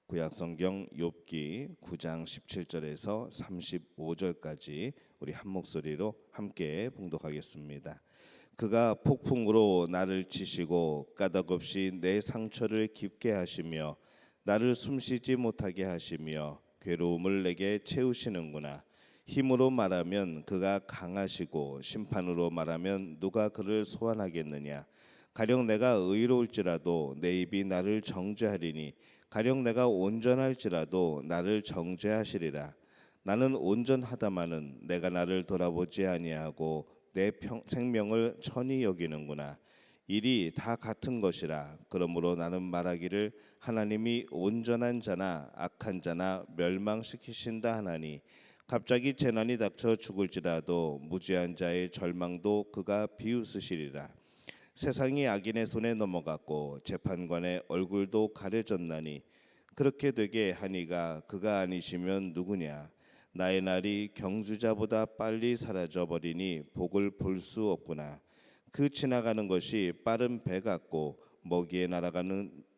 구약성경 욥기 9장 17절에서 35절까지 우리 한 목소리로 함께 봉독하겠습니다. 그가 폭풍으로 나를 치시고 까닭없이 내 상처를 깊게 하시며 나를 숨쉬지 못하게 하시며 괴로움을 내게 채우시는구나. 힘으로 말하면 그가 강하시고 심판으로 말하면 누가 그를 소환하겠느냐. 가령 내가 의로울지라도 내 입이 나를 정죄하리니 가령 내가 온전할지라도 나를 정죄하시리라. 나는 온전하다마는 내가 나를 돌아보지 아니하고 내 생명을 천히 여기는구나. 일이 다 같은 것이라. 그러므로 나는 말하기를 하나님이 온전한 자나 악한 자나 멸망시키신다 하나니 갑자기 재난이 닥쳐 죽을지라도 무죄한 자의 절망도 그가 비웃으시리라. 세상이 악인의 손에 넘어갔고 재판관의 얼굴도 가려졌나니 그렇게 되게 하니가 그가 아니시면 누구냐. 나의 날이 경주자보다 빨리 사라져 버리니 복을 볼 수 없구나. 그 지나가는 것이 빠른 배 같고 먹이에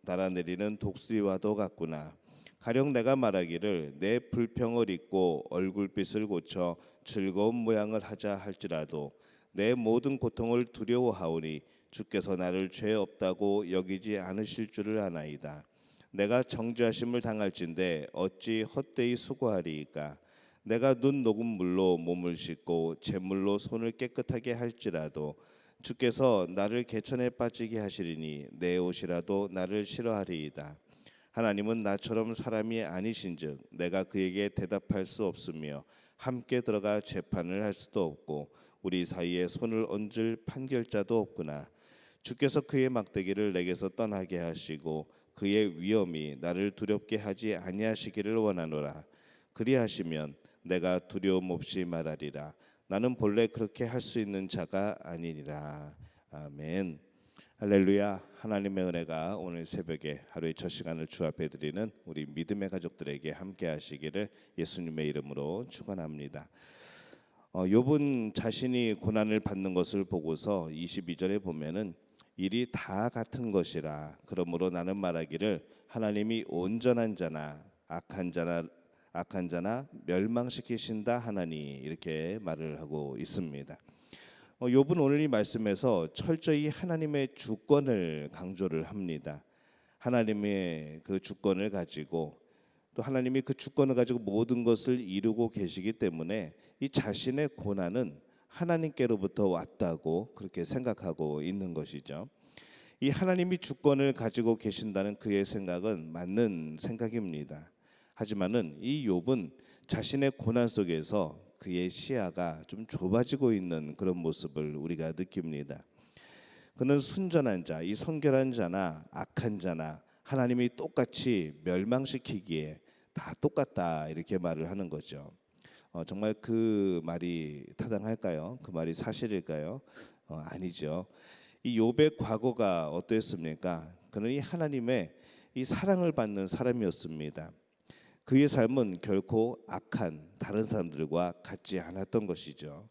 날아내리는 독수리와도 같구나. 가령 내가 말하기를 내 불평을 잊고 얼굴빛을 고쳐 즐거운 모양을 하자 할지라도 내 모든 고통을 두려워하오니 주께서 나를 죄 없다고 여기지 않으실 줄을 아나이다. 내가 정죄하심을 당할진대 어찌 헛되이 수고하리이까. 내가 눈 녹은 물로 몸을 씻고 제물로 손을 깨끗하게 할지라도 주께서 나를 개천에 빠지게 하시리니 내 옷이라도 나를 싫어하리이다. 하나님은 나처럼 사람이 아니신즉 내가 그에게 대답할 수 없으며 함께 들어가 재판을 할 수도 없고 우리 사이에 손을 얹을 판결자도 없구나. 주께서 그의 막대기를 내게서 떠나게 하시고 그의 위엄이 나를 두렵게 하지 아니하시기를 원하노라. 그리하시면 내가 두려움 없이 말하리라. 나는 본래 그렇게 할 수 있는 자가 아니니라. 아멘. 할렐루야. 하나님의 은혜가 오늘 새벽에 하루의 첫 시간을 주 앞에 드리는 우리 믿음의 가족들에게 함께 하시기를 예수님의 이름으로 축원합니다. 욥은 자신이 고난을 받는 것을 보고서 22절에 보면은 일이 다 같은 것이라. 그러므로 나는 말하기를 하나님이 온전한 자나 악한 자나 멸망시키신다 하나니 이렇게 말을 하고 있습니다. 욥은 오늘 이 말씀에서 철저히 하나님의 주권을 강조를 합니다. 하나님의 그 주권을 가지고 또 하나님이 그 주권을 가지고 모든 것을 이루고 계시기 때문에 이 자신의 고난은 하나님께로부터 왔다고 그렇게 생각하고 있는 것이죠. 이 하나님이 주권을 가지고 계신다는 그의 생각은 맞는 생각입니다. 하지만은 이 욥은 자신의 고난 속에서 그의 시야가 좀 좁아지고 있는 그런 모습을 우리가 느낍니다. 그는 순전한 자, 이 성결한 자나 악한 자나 하나님이 똑같이 멸망시키기에 다 똑같다 이렇게 말을 하는 거죠. 정말 그 말이 타당할까요? 그 말이 사실일까요? 아니죠. 이 욥의 과거가 어떠했습니까? 그는 이 하나님의 이 사랑을 받는 사람이었습니다. 그의 삶은 결코 악한 다른 사람들과 같지 않았던 것이죠.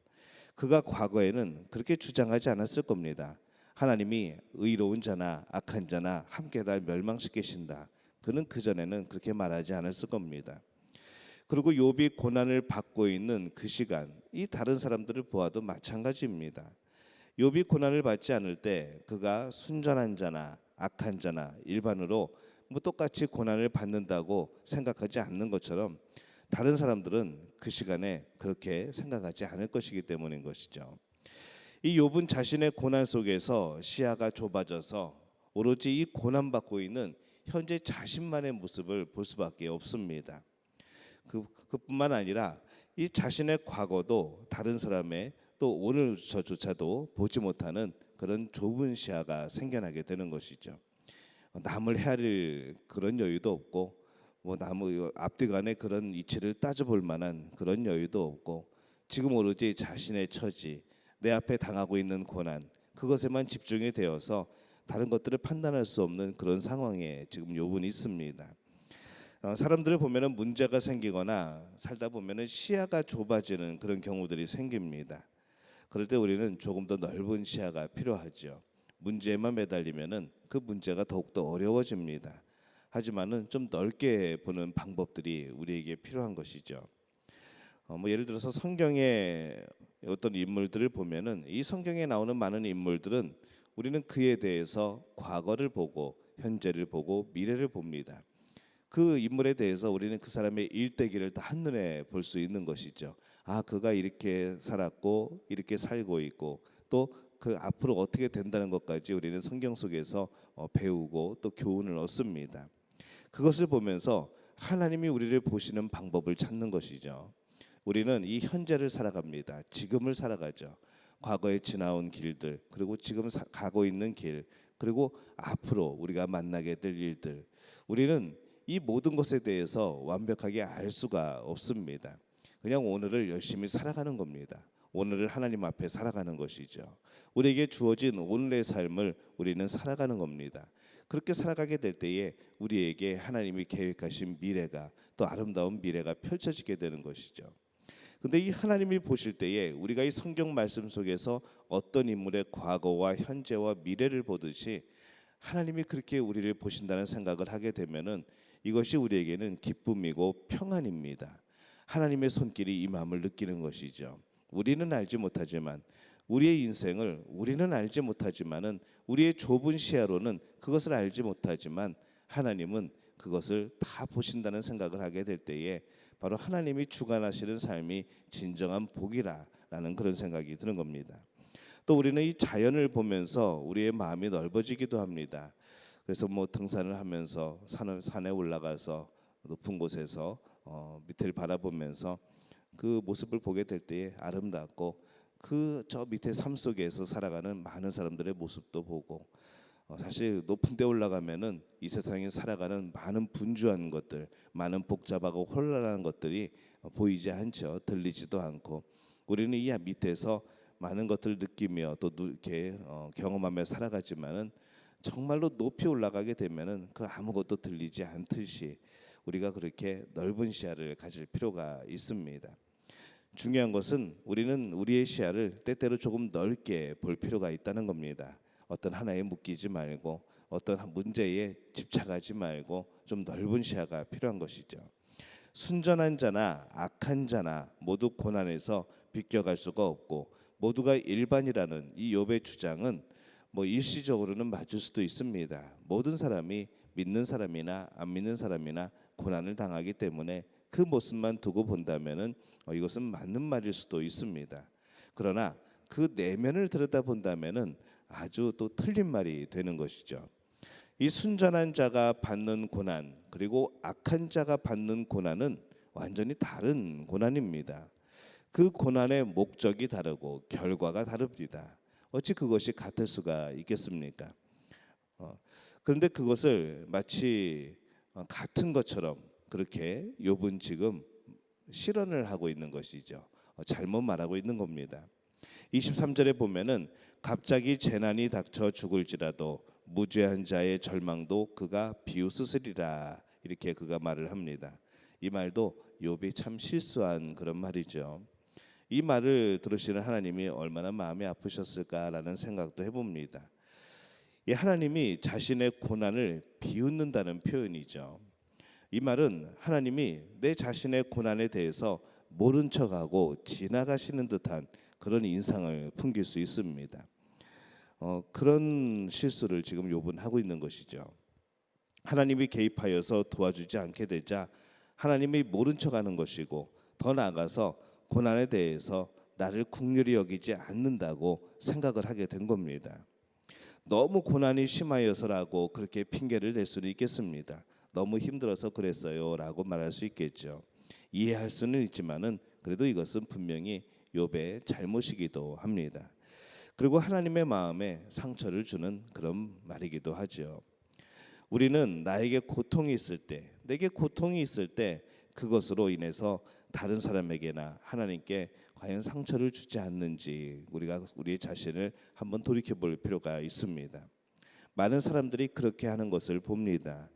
그가 과거에는 그렇게 주장하지 않았을 겁니다. 하나님이 의로운 자나 악한 자나 함께 다 멸망시키신다. 그는 그전에는 그렇게 말하지 않았을 겁니다. 그리고 욥이 고난을 받고 있는 그 시간, 이 다른 사람들을 보아도 마찬가지입니다. 욥이 고난을 받지 않을 때 그가 순전한 자나 악한 자나 일반으로 똑같이 고난을 받는다고 생각하지 않는 것처럼 다른 사람들은 그 시간에 그렇게 생각하지 않을 것이기 때문인 것이죠. 이 욥은 자신의 고난 속에서 시야가 좁아져서 오로지 이 고난받고 있는 현재 자신만의 모습을 볼 수밖에 없습니다. 그뿐만 아니라 이 자신의 과거도 다른 사람의 또 오늘조차도 보지 못하는 그런 좁은 시야가 생겨나게 되는 것이죠. 남을 헤아릴 그런 여유도 없고 남의 앞뒤간의 그런 이치를 따져볼 만한 그런 여유도 없고 지금 오로지 자신의 처지, 내 앞에 당하고 있는 고난 그것에만 집중이 되어서 다른 것들을 판단할 수 없는 그런 상황에 지금 욥은 있습니다. 사람들을 보면은 문제가 생기거나 살다 보면은 시야가 좁아지는 그런 경우들이 생깁니다. 그럴 때 우리는 조금 더 넓은 시야가 필요하죠. 문제에만 매달리면은 그 문제가 더욱더 어려워집니다. 하지만은 좀 넓게 보는 방법들이 우리에게 필요한 것이죠. 뭐 예를 들어서 성경의 어떤 인물들을 보면은 이 성경에 나오는 많은 인물들은 우리는 그에 대해서 과거를 보고 현재를 보고 미래를 봅니다. 그 인물에 대해서 우리는 그 사람의 일대기를 다 한눈에 볼 수 있는 것이죠. 아, 그가 이렇게 살았고 이렇게 살고 있고 또 그 앞으로 어떻게 된다는 것까지 우리는 성경 속에서 배우고 또 교훈을 얻습니다. 그것을 보면서 하나님이 우리를 보시는 방법을 찾는 것이죠. 우리는 이 현재를 살아갑니다. 지금을 살아가죠. 과거에 지나온 길들, 그리고 지금 가고 있는 길, 그리고 앞으로 우리가 만나게 될 일들. 우리는 이 모든 것에 대해서 완벽하게 알 수가 없습니다. 그냥 오늘을 열심히 살아가는 겁니다. 오늘을 하나님 앞에 살아가는 것이죠. 우리에게 주어진 오늘의 삶을 우리는 살아가는 겁니다. 그렇게 살아가게 될 때에 우리에게 하나님이 계획하신 미래가 또 아름다운 미래가 펼쳐지게 되는 것이죠. 근데 이 하나님이 보실 때에 우리가 이 성경 말씀 속에서 어떤 인물의 과거와 현재와 미래를 보듯이 하나님이 그렇게 우리를 보신다는 생각을 하게 되면은 이것이 우리에게는 기쁨이고 평안입니다. 하나님의 손길이 임함을 느끼는 것이죠. 우리는 알지 못하지만 우리의 인생을 우리는 알지 못하지만은 우리의 좁은 시야로는 그것을 알지 못하지만 하나님은 그것을 다 보신다는 생각을 하게 될 때에 바로 하나님이 주관하시는 삶이 진정한 복이라라는 그런 생각이 드는 겁니다. 또 우리는 이 자연을 보면서 우리의 마음이 넓어지기도 합니다. 그래서 뭐 등산을 하면서 산에 올라가서 높은 곳에서 밑을 바라보면서 그 모습을 보게 될 때에 아름답고 그 저 밑에 삶 속에서 살아가는 많은 사람들의 모습도 보고 사실 높은 데 올라가면은 이 세상에 살아가는 많은 분주한 것들, 많은 복잡하고 혼란한 것들이 보이지 않죠. 들리지도 않고 우리는 이 밑에서 많은 것들을 느끼며 또 이렇게 경험하며 살아가지만은 정말로 높이 올라가게 되면은 그 아무것도 들리지 않듯이 우리가 그렇게 넓은 시야를 가질 필요가 있습니다. 중요한 것은 우리는 우리의 시야를 때때로 조금 넓게 볼 필요가 있다는 겁니다. 어떤 하나에 묶이지 말고 어떤 문제에 집착하지 말고 좀 넓은 시야가 필요한 것이죠. 순전한 자나 악한 자나 모두 고난에서 비껴갈 수가 없고 모두가 일반이라는 이 욥의 주장은 뭐 일시적으로는 맞을 수도 있습니다. 모든 사람이 믿는 사람이나 안 믿는 사람이나 고난을 당하기 때문에 그 모습만 두고 본다면은 이것은 맞는 말일 수도 있습니다. 그러나 그 내면을 들여다본다면은 아주 또 틀린 말이 되는 것이죠. 이 순전한 자가 받는 고난 그리고 악한 자가 받는 고난은 완전히 다른 고난입니다. 그 고난의 목적이 다르고 결과가 다릅니다. 어찌 그것이 같을 수가 있겠습니까? 그런데 그것을 마치 같은 것처럼 그렇게 욥은 지금 실언을 하고 있는 것이죠. 잘못 말하고 있는 겁니다. 23절에 보면은 갑자기 재난이 닥쳐 죽을지라도 무죄한 자의 절망도 그가 비웃으리라 이렇게 그가 말을 합니다. 이 말도 욥이 참 실수한 그런 말이죠. 이 말을 들으시는 하나님이 얼마나 마음이 아프셨을까라는 생각도 해봅니다. 이 하나님이 자신의 고난을 비웃는다는 표현이죠. 이 말은 하나님이 내 자신의 고난에 대해서 모른 척하고 지나가시는 듯한 그런 인상을 풍길 수 있습니다. 그런 실수를 지금 욥은 하고 있는 것이죠. 하나님이 개입하여서 도와주지 않게 되자 하나님이 모른 척하는 것이고 더 나아가서 고난에 대해서 나를 긍휼히 여기지 않는다고 생각을 하게 된 겁니다. 너무 고난이 심하여서라고 그렇게 핑계를 댈 수는 있겠습니다. 너무 힘들어서 그랬어요라고 말할 수 있겠죠. 이해할 수는 있지만은 그래도 이것은 분명히 욥의 잘못이기도 합니다. 그리고 하나님의 마음에 상처를 주는 그런 말이기도 하죠. 우리는 나에게 고통이 있을 때, 내게 고통이 있을 때 그것으로 인해서 다른 사람에게나 하나님께 과연 상처를 주지 않는지 우리가 우리의 자신을 한번 돌이켜 볼 필요가 있습니다. 많은 사람들이 그렇게 하는 것을 봅니다.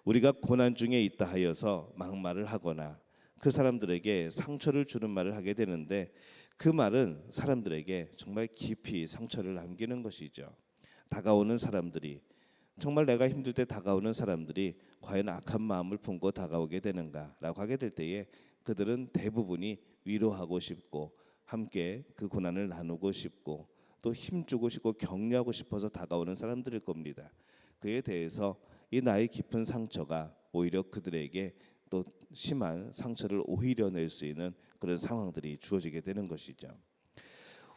우리가 고난 중에 있다 하여서 막말을 하거나 그 사람들에게 상처를 주는 말을 하게 되는데 그 말은 사람들에게 정말 깊이 상처를 남기는 것이죠. 다가오는 사람들이 정말 내가 힘들 때 다가오는 사람들이 과연 악한 마음을 품고 다가오게 되는가라고 하게 될 때에 그들은 대부분이 위로하고 싶고 함께 그 고난을 나누고 싶고 또 힘주고 싶고 격려하고 싶어서 다가오는 사람들일 겁니다. 그에 대해서 이 나의 깊은 상처가 오히려 그들에게 또 심한 상처를 오히려 낼 수 있는 그런 상황들이 주어지게 되는 것이죠.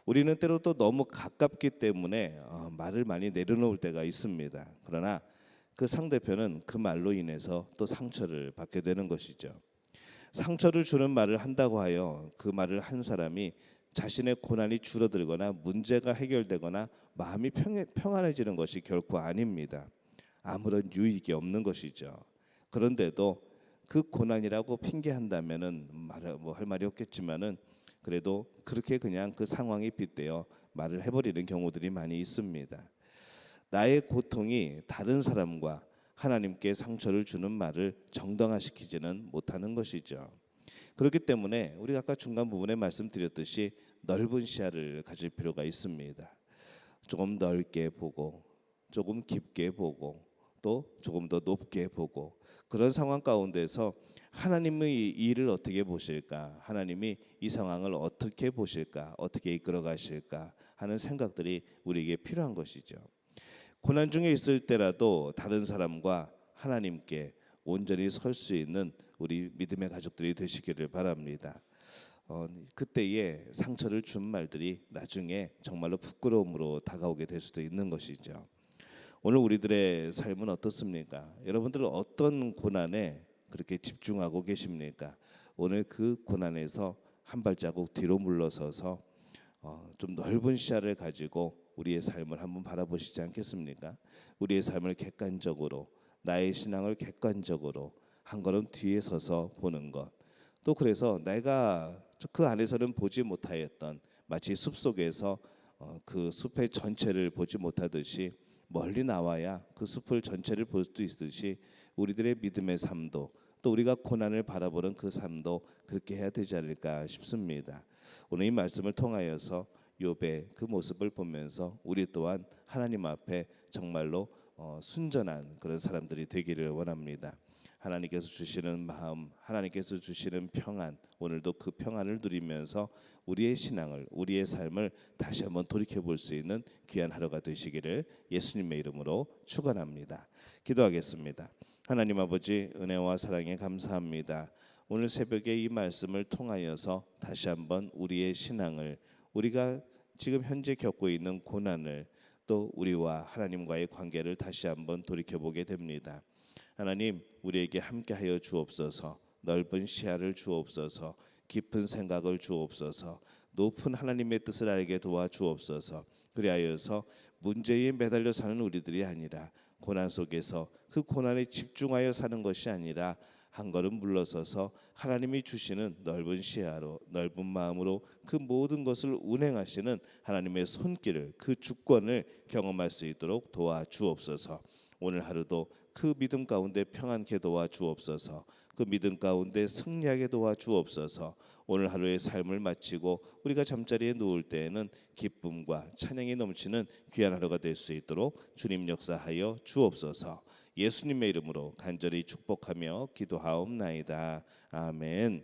우리는 때로 또 너무 가깝기 때문에 말을 많이 내려놓을 때가 있습니다. 그러나 그 상대편은 그 말로 인해서 또 상처를 받게 되는 것이죠. 상처를 주는 말을 한다고 하여 그 말을 한 사람이 자신의 고난이 줄어들거나 문제가 해결되거나 마음이 평안해지는 것이 결코 아닙니다. 아무런 유익이 없는 것이죠. 그런데도 그 고난이라고 핑계한다면은 할 말이 없겠지만은 그래도 그렇게 그냥 그 상황에 빗대어 말을 해버리는 경우들이 많이 있습니다. 나의 고통이 다른 사람과 하나님께 상처를 주는 말을 정당화시키지는 못하는 것이죠. 그렇기 때문에 우리가 아까 중간 부분에 말씀드렸듯이 넓은 시야를 가질 필요가 있습니다. 조금 넓게 보고 조금 깊게 보고 또 조금 더 높게 보고 그런 상황 가운데서 하나님의 이 일을 어떻게 보실까, 하나님이 이 상황을 어떻게 보실까, 어떻게 이끌어 가실까 하는 생각들이 우리에게 필요한 것이죠. 고난 중에 있을 때라도 다른 사람과 하나님께 온전히 설 수 있는 우리 믿음의 가족들이 되시기를 바랍니다. 그때에 상처를 준 말들이 나중에 정말로 부끄러움으로 다가오게 될 수도 있는 것이죠. 오늘 우리들의 삶은 어떻습니까? 여러분들은 어떤 고난에 그렇게 집중하고 계십니까? 오늘 그 고난에서 한 발자국 뒤로 물러서서 좀 넓은 시야를 가지고 우리의 삶을 한번 바라보시지 않겠습니까? 우리의 삶을 객관적으로, 나의 신앙을 객관적으로 한 걸음 뒤에 서서 보는 것. 또 그래서 내가 그 안에서는 보지 못하였던 마치 숲속에서 그 숲의 전체를 보지 못하듯이 멀리 나와야 그 숲을 전체를 볼 수 있듯이 우리들의 믿음의 삶도 또 우리가 고난을 바라보는 그 삶도 그렇게 해야 되지 않을까 싶습니다. 오늘 이 말씀을 통하여서 욥의 그 모습을 보면서 우리 또한 하나님 앞에 정말로 순전한 그런 사람들이 되기를 원합니다. 하나님께서 주시는 마음, 하나님께서 주시는 평안, 오늘도 그 평안을 누리면서 우리의 신앙을, 우리의 삶을 다시 한번 돌이켜 볼 수 있는 귀한 하루가 되시기를 예수님의 이름으로 축원합니다. 기도하겠습니다. 하나님 아버지, 은혜와 사랑에 감사합니다. 오늘 새벽에 이 말씀을 통하여서 다시 한번 우리의 신앙을, 우리가 지금 현재 겪고 있는 고난을, 또 우리와 하나님과의 관계를 다시 한번 돌이켜 보게 됩니다. 하나님, 우리에게 함께하여 주옵소서. 넓은 시야를 주옵소서. 깊은 생각을 주옵소서. 높은 하나님의 뜻을 알게 도와주옵소서. 그리하여서 문제에 매달려 사는 우리들이 아니라 고난 속에서 그 고난에 집중하여 사는 것이 아니라 한 걸음 물러서서 하나님이 주시는 넓은 시야로, 넓은 마음으로 그 모든 것을 운행하시는 하나님의 손길을, 그 주권을 경험할 수 있도록 도와주옵소서. 오늘 하루도 그 믿음 가운데 평안케 도와주옵소서. 그 믿음 가운데 승리하게 도와주옵소서. 오늘 하루의 삶을 마치고 우리가 잠자리에 누울 때에는 기쁨과 찬양이 넘치는 귀한 하루가 될 수 있도록 주님 역사하여 주옵소서. 예수님의 이름으로 간절히 축복하며 기도하옵나이다. 아멘.